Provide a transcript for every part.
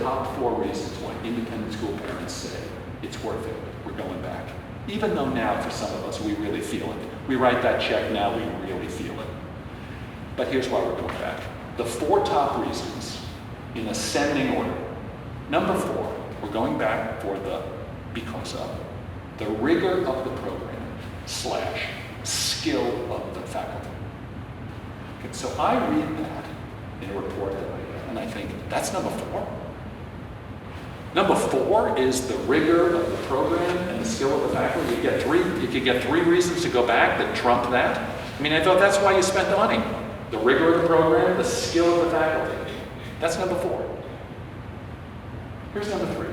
top 4 reasons why independent school parents say it's worth it, we're going back. Even though now, for some of us, we really feel it. We write that check now, we really feel it. But here's why we're going back. The 4 top reasons, in ascending order. Number 4, we're going back for because of the rigor of the program / skill of the faculty. Okay, so I read that in a report that I read, and I think, that's number 4? Number 4 is the rigor of the program and the skill of the faculty. You could get 3 reasons to go back that trump that. I mean, I thought that's why you spent the money. The rigor of the program, the skill of the faculty. That's number 4. Here's number 3.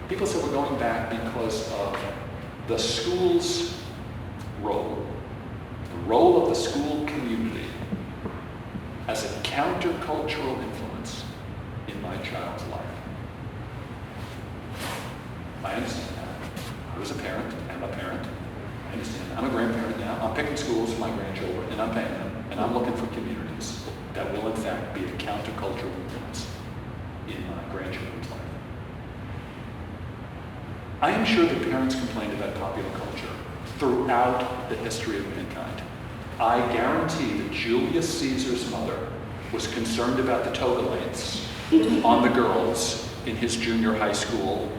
People say we're going back because of the school's role. The role of the school community as a countercultural influence in my child's life. I understand that. I was a parent, I'm a parent. I understand that. I'm a grandparent now. I'm picking schools for my grandchildren, and I'm paying them. And I'm looking for communities that will, in fact, be a countercultural influence in my grandchildren's life. I am sure that parents complained about popular culture throughout the history of mankind. I guarantee that Julius Caesar's mother was concerned about the toga lengths on the girls in his junior high school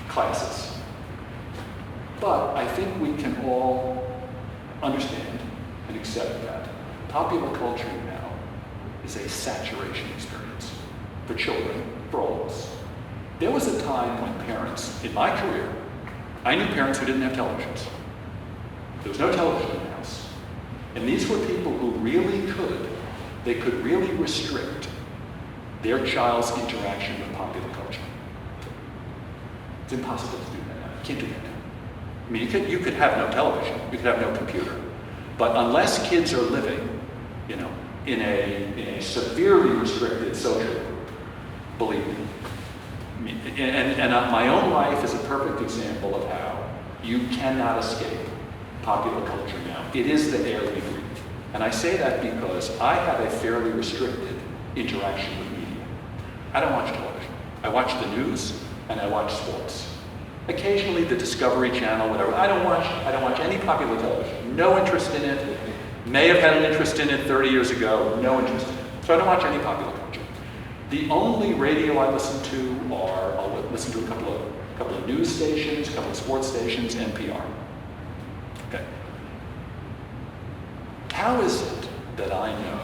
classes. But I think we can all understand and accept that popular culture now is a saturation experience for children, for all of us. There was a time when parents, in my career, I knew parents who didn't have televisions. There was no television in the house. And these were people who really they could really restrict their child's interaction with popular culture. It's impossible to do that now. You can't do that now. I mean, you could have no television, you could have no computer. But unless kids are living, in a severely restricted social group, believe me. And my own life is a perfect example of how you cannot escape popular culture now. It is the air we breathe. And I say that because I have a fairly restricted interaction with media. I don't watch television. I watch the news and I watch sports. Occasionally the Discovery Channel, whatever. I don't watch any popular television. No interest in it. May have had an interest in it 30 years ago. No interest in it. So I don't watch any popular culture. The only radio I listen to I'll listen to a couple of news stations, a couple of sports stations, NPR. Okay. How is it that I know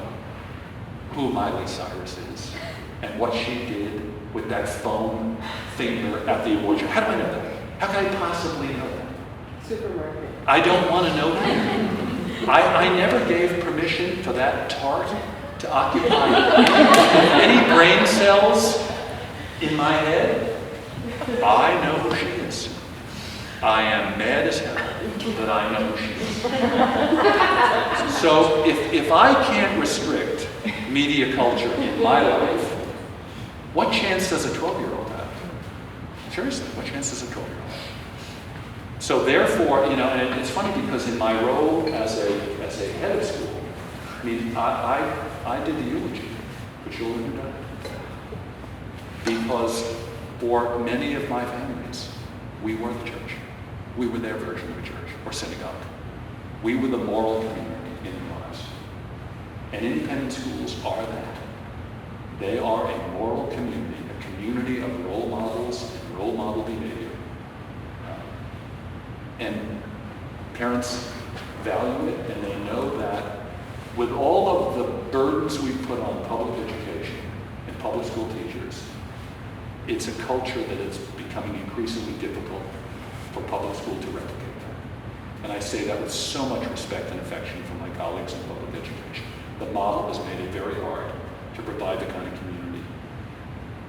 who Miley Cyrus is and what she did with that foam finger at the award show? How do I know that? How can I possibly know that? Supermarket. I don't want to know that. I never gave permission for that tart to occupy any brain cells in my head. I know who she is. I am mad as hell that I know who she is. So if I can't restrict media culture in my life, what chance does a 12-year-old have? Seriously, what chance does a 12-year-old have? So therefore, and it's funny because in my role as a head of school, I mean, I did the eulogy for children who died. Because for many of my families, we were the church. We were their version of a church or synagogue. We were the moral community in their lives. And independent schools are that. They are a moral community, a community of role models and role model behavior. And parents value it, and they know that with all of the burdens we put on public education and public school teachers, it's a culture that is becoming increasingly difficult for public school to replicate that. And I say that with so much respect and affection from my colleagues in public education. The model has made it very hard to provide the kind of community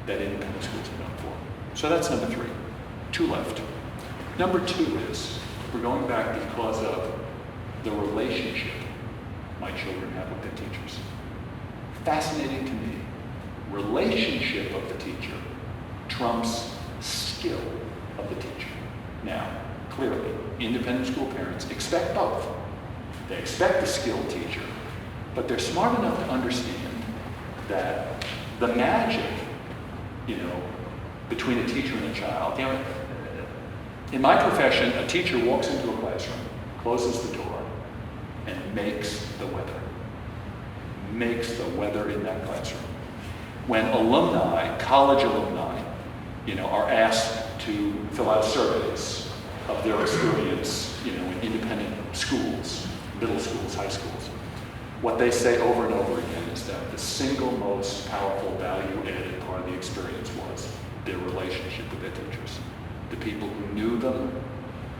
that independent schools are known for. So that's number 3. 2 left. Number 2 is, we're going back because of the relationship my children have with their teachers. Fascinating to me. Relationship of the teacher trumps skill of the teacher. Now, clearly, independent school parents expect both. They expect a skilled teacher, but they're smart enough to understand that The magic, between a teacher and a child. In my profession, a teacher walks into a classroom, closes the door, and makes the weather. Makes the weather in that classroom. When alumni, college alumni, are asked to fill out surveys of their experience, in independent schools, middle schools, high schools, what they say over and over again is that the single most powerful value-added part of the experience was their relationship with their teachers. The people who knew them,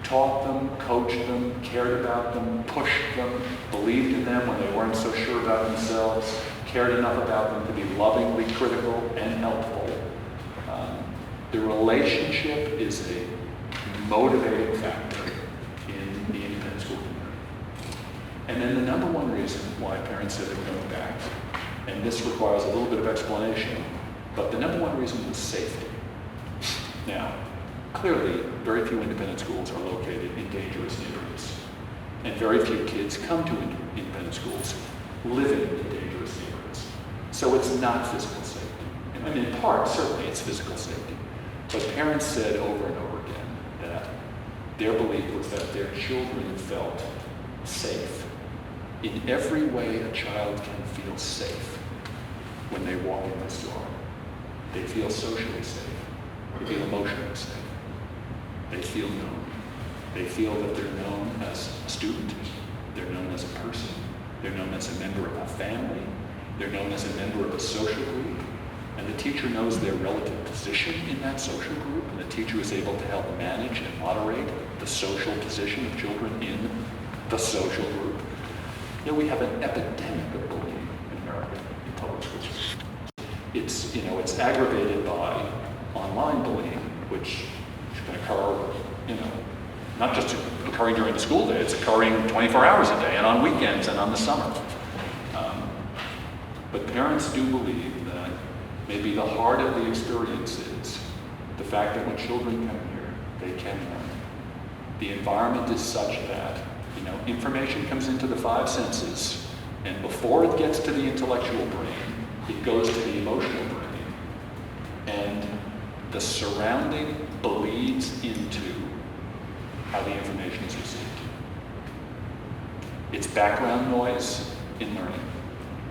taught them, coached them, cared about them, pushed them, believed in them when they weren't so sure about themselves, cared enough about them to be lovingly critical and helpful. The relationship is a motivating factor in the independent school community. And then the number one reason why parents said they were going back, and this requires a little bit of explanation, but the number one reason was safety. Now, clearly, very few independent schools are located in dangerous neighborhoods. And very few kids come to independent schools living in dangerous neighborhoods. So it's not physical safety. I mean, in part, certainly it's physical safety. But parents said over and over again that their belief was that their children felt safe. In every way a child can feel safe when they walk in this door. They feel socially safe. They feel emotionally safe. They feel known. They feel that they're known as a student. They're known as a person. They're known as a member of a family. They're known as a member of a social group. And the teacher knows their relative position in that social group. And the teacher is able to help manage and moderate the social position of children in the social group. We have an epidemic of bullying in America in public schools. It's aggravated by online bullying, which can occur, not just occurring during the school day, it's occurring 24 hours a day and on weekends and on the summer. But parents do believe that maybe the heart of the experience is the fact that when children come here, they can learn. The environment is such that, information comes into the five senses, and before it gets to the intellectual brain, it goes to the emotional brain. And the surrounding bleeds into how the information is received. It's background noise in learning,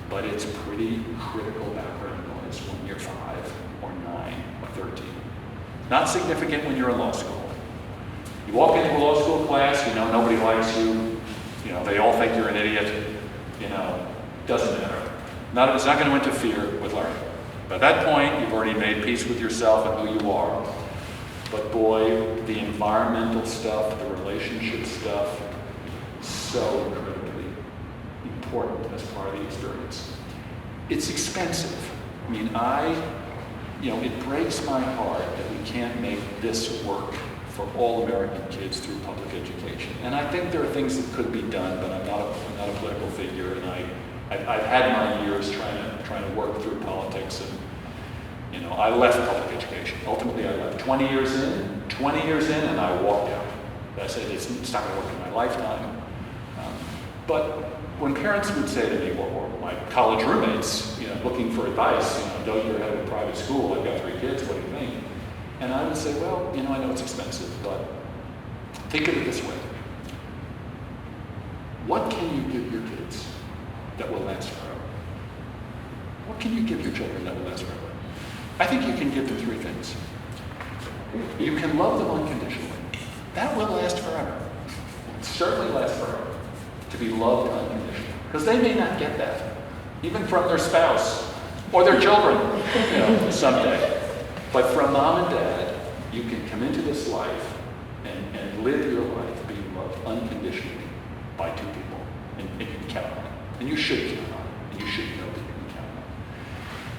but it's pretty critical background noise when you're 5 or 9 or 13. Not significant when you're in law school. You walk into a law school class, nobody likes you, they all think you're an idiot, doesn't matter. It's not going to interfere with learning. By that point, you've already made peace with yourself and who you are. But boy, the environmental stuff, the relationship stuff, so incredibly important as part of the experience. It's expensive. It breaks my heart that we can't make this work for all American kids through public education. And I think there are things that could be done, but I'm not a political figure, and I've had my years trying to work through politics, and I left public education. Ultimately, I left 20 years in, and I walked out. I said it's not going to work in my lifetime. But when parents would say to me, or my college roommates, looking for advice, don't you're head of a private school, I've got 3 kids, what do you think? And I would say, well, I know it's expensive, but think of it this way. What can you give your kids that will last forever? What can you give your children that will last forever? I think you can give them 3 things. You can love them unconditionally. That will last forever. Certainly last forever. To be loved unconditionally. Because they may not get that, even from their spouse or their children, someday. But from mom and dad, you can come into this life and live your life being loved unconditionally by 2 people. And you can count on it. And you should count on it. And you should know that you can count on it.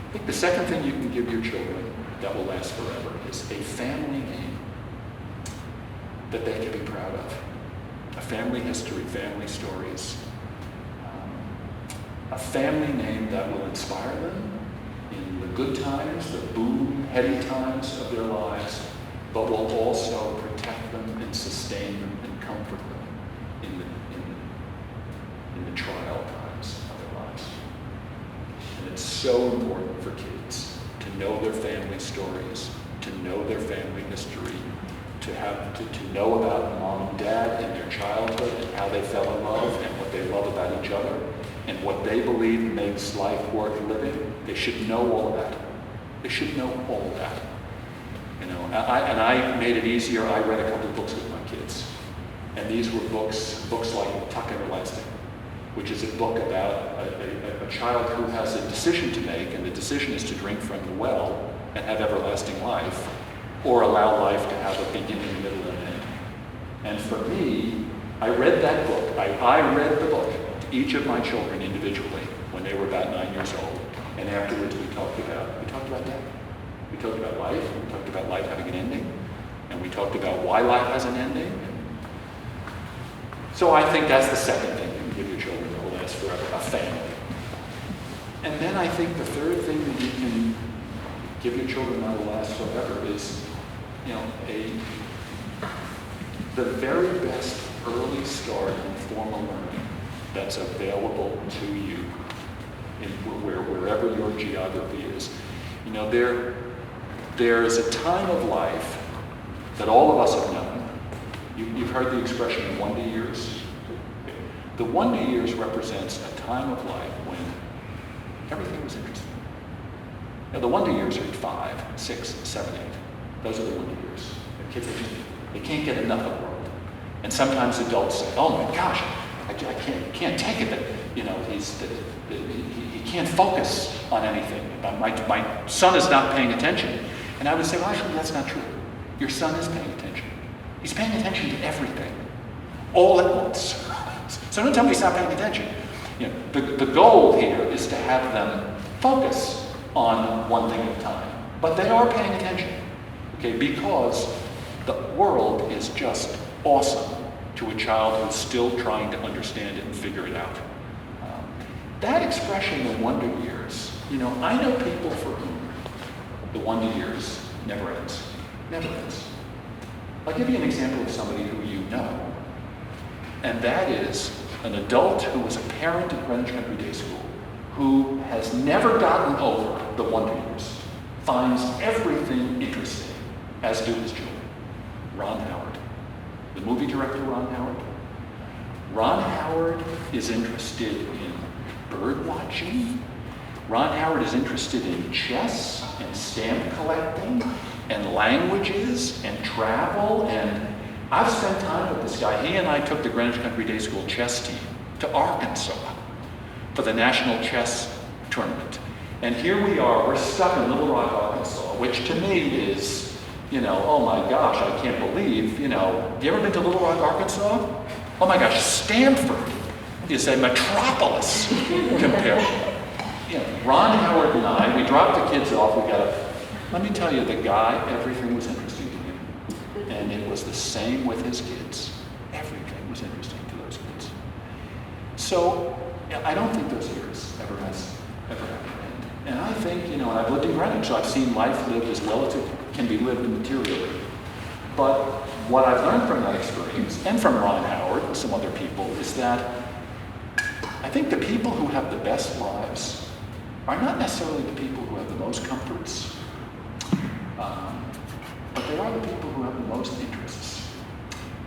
I think the second thing you can give your children that will last forever is a family name that they can be proud of. A family history, family stories. A family name that will inspire them in the good times, the boom, heady times of their lives, but will also protect them and sustain them and comfort them in the trial times of their lives. And it's so important for kids know their family stories, to know their family history, to know about mom and dad and their childhood and how they fell in love and what they love about each other and what they believe makes life worth living. They should know all of that. They should know all of that. You know, I made it easier. I read a couple of books with my kids. And these were books like Tuck Everlasting, which is a book about a child who has a decision to make, and the decision is to drink from the well and have everlasting life, or allow life to have a beginning, middle, and end. And for me, I read that book. I read the book to each of my children individually when they were about 9 years old. And afterwards we talked about death. We talked about life. We talked about life having an ending. And we talked about why life has an ending. So I think that's the second thing you can give your children that will last forever, a family. And then I think the third thing that you can give your children that will last forever is, you know, the very best early start in formal learning that's available to you wherever your geography is. You know, there's a time of life that all of us have known. You've heard the expression the wonder years. The wonder years represents a time of life when everything was interesting. Now, the wonder years are at 5, 6, 7, 8. Those are the wonder years. The kids, they can't get enough of the world. And sometimes adults say, "Oh my gosh, I can't take it that, you know, he can't focus on anything. My son is not paying attention." And I would say, well, actually, that's not true. Your son is paying attention. He's paying attention to everything, all at once. So don't tell me he's not paying attention. You know, the goal here is to have them focus on one thing at a time. But they are paying attention, okay, because the world is just awesome to a child who's still trying to understand it and figure it out. That expression, the wonder years, you know, I know people for whom the wonder years never ends. Never ends. I'll give you an example of somebody who you know, and that is an adult who was a parent at Greenwich Country Day School who has never gotten over the wonder years, finds everything interesting, as do his children. Ron Howard. The movie director Ron Howard. Ron Howard is interested in bird watching. Ron Howard is interested in chess and stamp collecting and languages and travel, and I've spent time with this guy. He and I took the Greenwich Country Day School chess team to Arkansas for the national chess tournament. And here we are, we're stuck in Little Rock, Arkansas, which to me is, you know, oh my gosh, I can't believe, you know, have you ever been to Little Rock, Arkansas? Oh my gosh, Stamford is a metropolis compared. You know, Ron Howard and I, we dropped the kids off, let me tell you, the guy, everything was interesting to him. And it was the same with his kids. Everything was interesting to those kids. So, I don't think those years ever happened. And I think, you know, and I've lived in Greenwich, so I've seen life lived as well as it can be lived materially. But what I've learned from that experience, and from Ron Howard and some other people, is that I think the people who have the best lives are not necessarily the people who have the most comforts, but they are the people who have the most interests.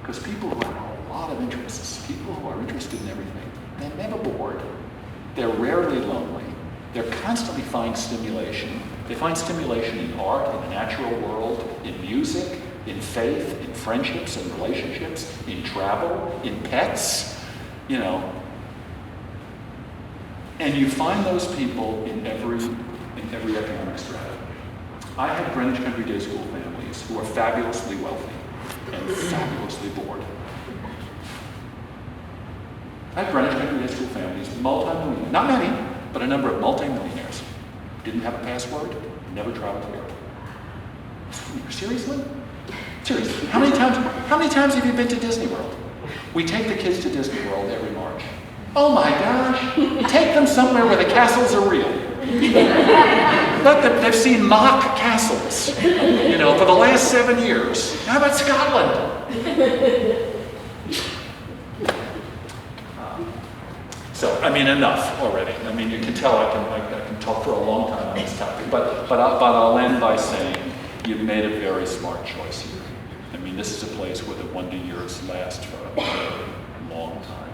Because people who have a lot of interests, people who are interested in everything, they're never bored, they're rarely lonely, they're constantly finding stimulation. They find stimulation in art, in the natural world, in music, in faith, in friendships and relationships, in travel, in pets, you know. And you find those people in every economic strata. I have Greenwich Country Day School families who are fabulously wealthy and fabulously bored. I have Greenwich Country Day School families, multi-millionaires, not many, but a number of multi-millionaires. Didn't have a password, never traveled to Europe. Seriously? Seriously. How many times have you been to Disney World? We take the kids to Disney World every March. Oh my gosh, take them somewhere where the castles are real. Look, they've seen mock castles, you know, for the last 7 years. How about Scotland? So, I mean, enough already. I mean, you can tell I can talk for a long time on this topic, but I'll end by saying you've made a very smart choice here. I mean, this is a place where the wonder years last for a very long time.